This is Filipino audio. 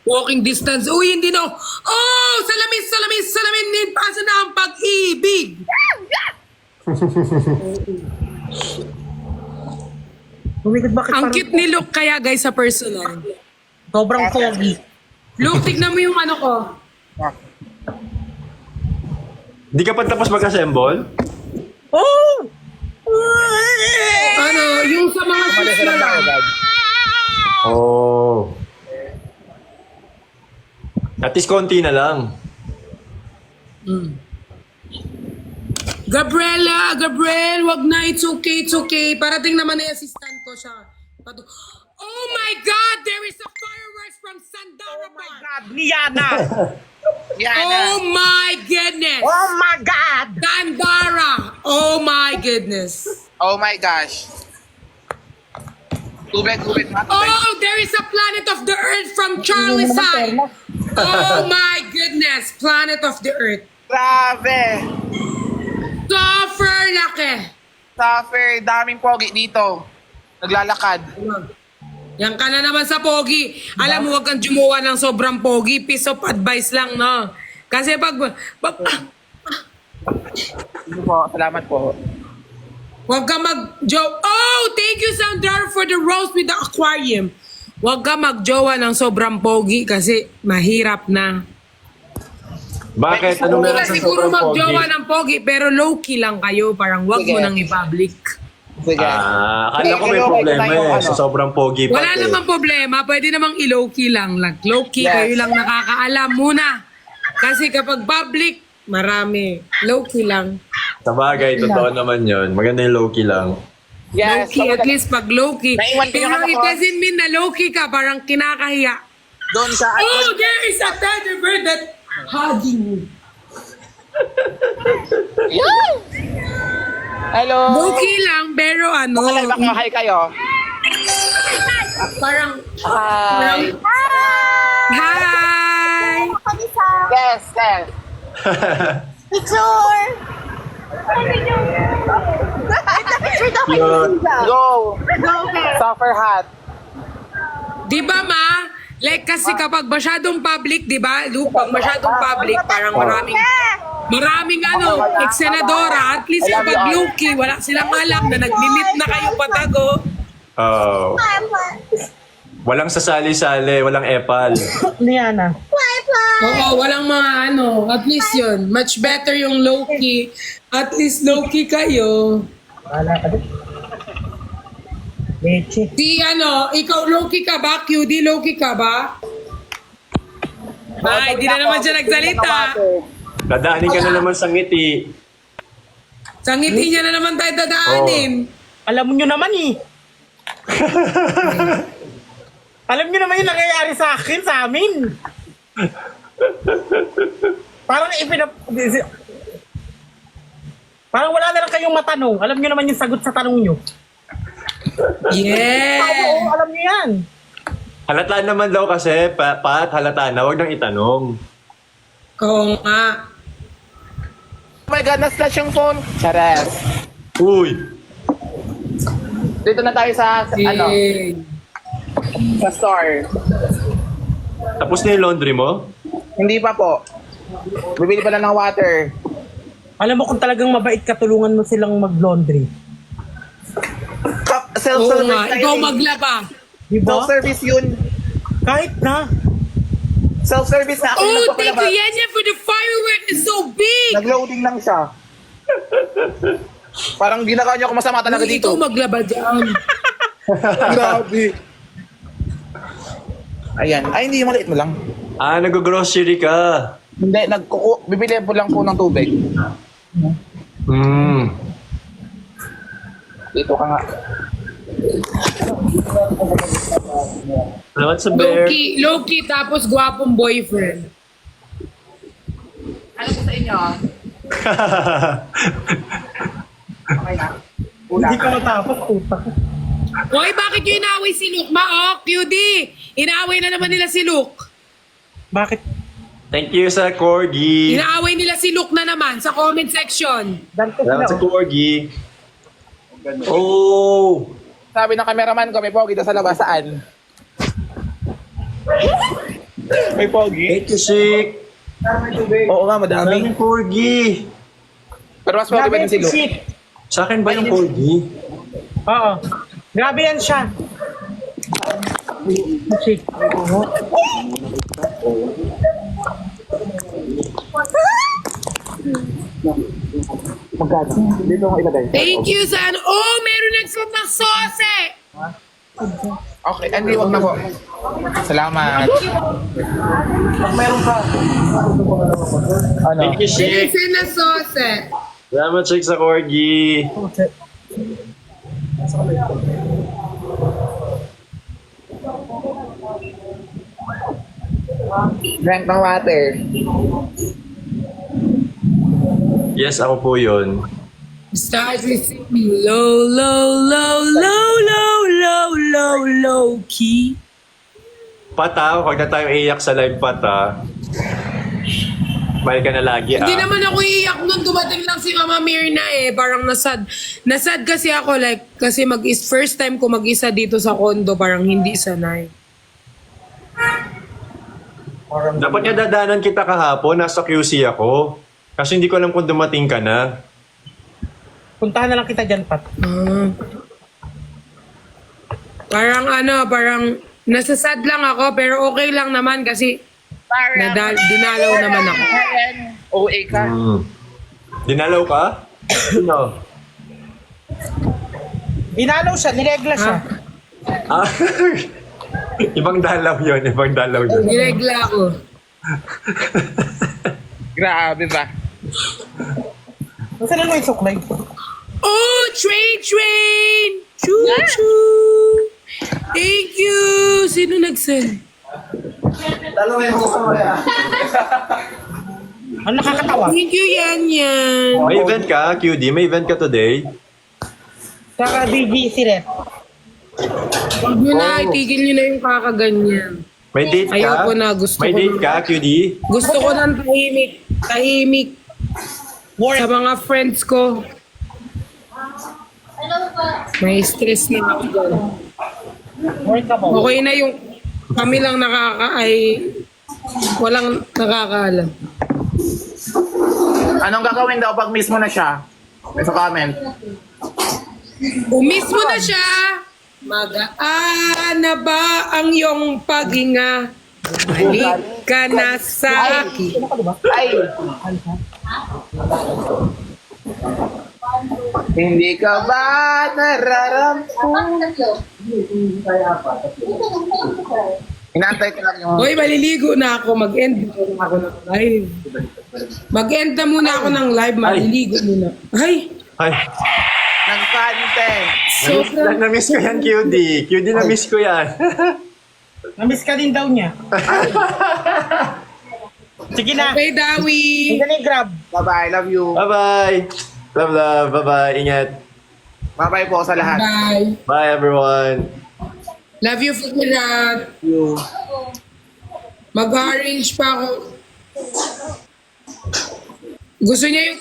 Walking distance. Uy, hindi na. Oh, salamin, salamin, salamin. Pasa na ang pag-ibig. Bakit Ang parang cute ni Luke kaya guys sa personal. sobrang pogi? Luke, tignan mo yung ano ko. Di ka pa tapos mag-assemble? Oh! Ano, yung sa mga sis na lang. Oh. At least konti na lang. Gabriel, wag na, it's okay. Parating naman na yung assistant ko siya. Oh my God, there is a fireworks from Sandara Park. God, Liana! Oh my goodness. Oh my God! Sandara. Oh my goodness. Oh my gosh. Tubig, tubig, ha? Tubig. Oh, there is a planet of the Earth from Charlie side. Oh my goodness, planet of the Earth. Grabe. Super laki. Suffer, daming pogi dito. Naglalakad. Yan ka na naman sa pogi. Alam mo, huwag kang jumuwa ng sobrang pogi. Piece of advice lang, no? Kasi pag Sige po, salamat po. huwag ka mag-jowa. Oh, thank you, Sandra, for the rose with the aquarium. Huwag ka mag-jowa ng sobrang pogi kasi mahirap na. Bakit? Anong Hindi meron ka sa siguro sobrang mag-jowa pogi? ng pogi, pero low-key lang kayo. Parang huwag mo Sige. nang i-public. Sige. Akala ko may Pero problema tayo, eh. Sa sobrang pogi pa. Wala namang problema. Pwede namang i-low-key lang. Like, low-key, Yes. kayo lang nakakaalam muna. Kasi kapag public, marami. Low-key lang. Sa bagay, totoo naman yun. Maganda yung low-key lang. Yes. Low-key, at least pag low-key. Naiwan ko yung Pero ano it ko. doesn't mean na low-key ka, parang kinakahiya. Doon sa... Oh, there is a teddy bear that hugging you. Hello. Low-key lang, pero ano, Hello, baka hi kayo. parang, Hi. hi! Yes, yes. Picture! Cute. Go. Suffer hat. Di ba ma? Like kasi kapag masyadong public, di ba? Luke, pag masyadong public, parang maraming ano, ex-senadora, at least kapag low-key, wala silang alam na nag-limit na kayo patago. Oh. Walang sasali-sali, walang epal. Liana. Oo, walang mga ano, at least yun. Much better yung low-key. At least low-key kayo. Wala ka din. Leche. Di ano, ikaw low-key ka ba? QD low-key ka ba? Ay, di na naman siya nagsalita. Dadaanin ka na naman sa ngiti. Sa ngiti niya na naman tayo dadaanin. Alam nyo naman eh. Alam nyo naman yung nangyayari sa akin, sa amin. Parang Parang wala na lang kayong matanong. Alam nyo naman yung sagot sa tanong nyo. Yeah. Oo, alam nyo yan. Halata naman daw kasi, Pat, halata na. Huwag nang itanong. Oo nga. Oh my God, na-slash yung phone. Chares. Uy! Dito na tayo sa ano, Eh, sa store. Tapos na yung laundry mo? Hindi pa po. Bibili pa lang ng water. Alam mo kung talagang mabait ka, tulungan mo silang mag-laundry. Oo Self-service nga, tayo ikaw eh. maglaba. Di ba? Self-service yun. Kahit na. Self-service na ako yung Oh, thank nagpapalabas. you, Yenya, for the firework. It's so big. Nag-loading lang siya. Parang ginagawa niyo ako masama talaga Uy, dito. ikaw maglaba dyan. Grabe. Ayan. Ay, hindi, maliit mo lang. Nag-grocery ka. Hindi, bibili po lang po ng tubig. Dito ka nga. Salamat sa bear. Low-key, tapos gwapong boyfriend. Ano po sa inyo? Okay na? Una. Hindi ka matapos, puta. Hoy, bakit yung inaway si Luke? QD! Inaaway na naman nila si Luke. Bakit? Thank you sa Corgi. Inaaway nila si Luke na naman sa comment section. Dante Salamat sa sila. Corgi. Oh! Sabi ng cameraman ko, may pogi daw sa labas. Saan? May pogi. Thank you, Chick. Oo nga, madami. Daming corgi. Pero mas pogi pa din si Luke. Shit. Sa akin ba yung corgi? Oo. Grabe yan siya. Shit. Dito ko ilagay. Thank you sa ano. Oh, meron nagsuot ng sose! Okay, hindi, wag na po. Salamat. Thank you, Chick. Nagsuot na sose. Salamat, Chick, sa corgi. Drink ng water. Yes, ako po yun. Start with low, low, low, low, low, low, low, low key. Pata, huwag na tayong iiyak sa live, Pata. Mahal ka na lagi, Hindi ah. naman ako iiyak nun. Dumating lang si Mama Mirna eh. Parang nasad. Nasad kasi ako like, kasi first time ko mag-isa dito sa condo. Parang hindi sanay. Dapat nga dadanan kita kahapon, nasa QC ako. Kasi hindi ko alam kung dumating ka na. Puntahan na lang kita dyan, Pat. Ah. Parang nasasad lang ako pero okay lang naman kasi dinalaw naman ako. OA ka. Dinalaw ka? No. Dinalaw siya, niregla siya. Ah, ibang dalaw yun, ibang dalaw yun. Niregla ako. Grabe ba? Nasaan na yung suklay? Oh, train! Choo-choo! Thank you! Sino nag-send? Ang nakakatawa. Thank you, Yan. May event ka, QD? May event ka today? Saka BGC rin. Huwag nyo na, itigil nyo na yung kakaganyan. May date ka? Ayoko na, gusto May ko date na. ka, QD? Gusto ko ng tahimik sa mga friends ko. May stress na ako doon. Work ka mo. Okay na yung kami lang walang nakakaalam. Anong gagawin daw pag mismo na siya? May sa comment. Umis mo na siya. Magaan na ba ang iyong paghinga? Balik ka na sa akin. Ay! Hindi ka ba nararamdaman? Inaantay ko lang yung... Hoy, maliligo na ako. Mag-end muna ako ng live. Mag-end na muna ako ng live. Maliligo muna. Ay! Ay, Nagkante. Sobrang... na-miss ko yan, QD. QD, na-miss ko yan. Namiss ka din daw niya. Sige na. Okay, Dawi. Hindi na yung grab. Bye-bye, love you. Bye-bye. Love. Bye-bye. Ingat. Bye-bye po sa lahat. Bye. Bye, everyone. Love you for lahat. Mag-arrange pa ako. Gusto niya yung